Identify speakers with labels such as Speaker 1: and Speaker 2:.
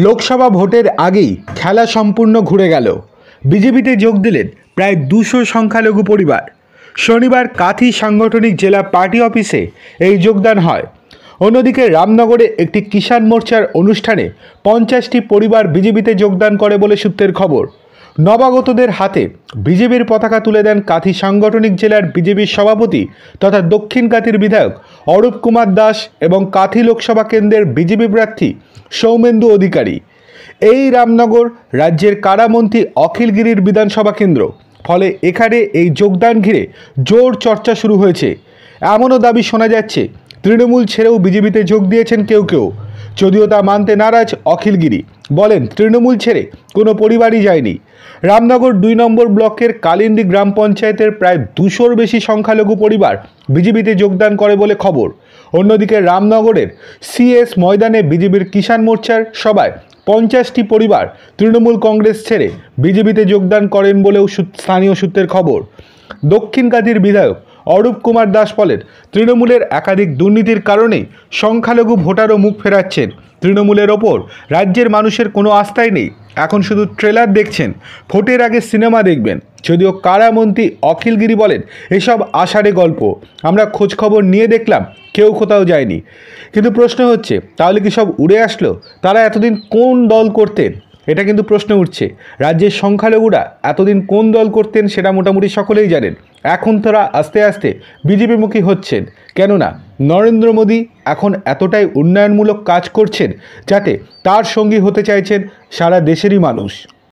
Speaker 1: লোকসভা ভোটের আগেই খেলা সম্পূর্ণ ঘুরে গেল। বিজেপিতে যোগ দিলেন প্রায় 200 সংখ্যালঘু পরিবার। শনিবার কাঁথি সাংগঠনিক জেলা পার্টি অফিসে এই যোগদান হয়। অন্যদিকে রামনগরে একটি কিষাণ মোর্চার অনুষ্ঠানে 50টি পরিবার বিজেপিতে যোগদান করে বলে সূত্রের খবর। নবাগতদের হাতে বিজেপির পতাকা তুলে দেন কাঁথি সাংগঠনিক জেলার বিজেপির সভাপতি তথা দক্ষিণ কাঁথির বিধায়ক অরূপ কুমার দাস এবং কাঁথি লোকসভা কেন্দ্রের বিজেপি প্রার্থী সৌমেন্দু অধিকারী। এই রামনগর রাজ্যের কারামন্ত্রী অখিল গিরির বিধানসভা কেন্দ্র, ফলে এখানে এই যোগদান ঘিরে জোর চর্চা শুরু হয়েছে। এমনও দাবি শোনা যাচ্ছে তৃণমূল ছেড়েও বিজেপিতে যোগ দিয়েছেন কেউ কেউ। যদিও তা মানতে নারাজ অখিল গিরি, বলেন তৃণমূল ছেড়ে কোনো পরিবারই যায়নি। রামনগর 2 নম্বর ব্লকের কালিন্দি গ্রাম পঞ্চায়েতের প্রায় 200-র বেশি সংখ্যালঘু পরিবার বিজেপিতে যোগদান করে বলে খবর। অন্যদিকে রামনগরের সিএস ময়দানে বিজেপির কিষাণ মোর্চার সভায় 50টি পরিবার তৃণমূল কংগ্রেস ছেড়ে বিজেপিতে যোগদান করেন বলেও স্থানীয় সূত্রের খবর। দক্ষিণ কাঁথির বিধায়ক অরূপ কুমার দাস বলেন, তৃণমূলের একাধিক দুর্নীতির কারণেই সংখ্যালঘু ভোটারও মুখ ফেরাচ্ছেন। তৃণমূলের ওপর রাজ্যের মানুষের কোনো আস্থাই নেই। এখন শুধু ট্রেলার দেখছেন, ভোটের আগে সিনেমা দেখবেন। যদিও কারামন্ত্রী অখিল গিরি বলেন, এসব আষাঢ়ে গল্প, আমরা খোঁজখবর নিয়ে দেখলাম কেউ কোথাও যায়নি। কিন্তু প্রশ্ন হচ্ছে, তাহলে কি সব উড়ে আসলো? তারা এতদিন কোন দল করতেন? এটা কিন্তু প্রশ্ন উঠছে। রাজ্যের সংখ্যালঘুরা এতদিন কোন দল করতেন সেটা মোটামুটি সকলেই জানেন। এখন তারা আস্তে আস্তে বিজেপিমুখী হচ্ছেন। কেননা নরেন্দ্র মোদী এখন এতটাই উন্নয়নমূলক কাজ করছেন যাতে তার সঙ্গী হতে চাইছেন সারা দেশেরই মানুষ।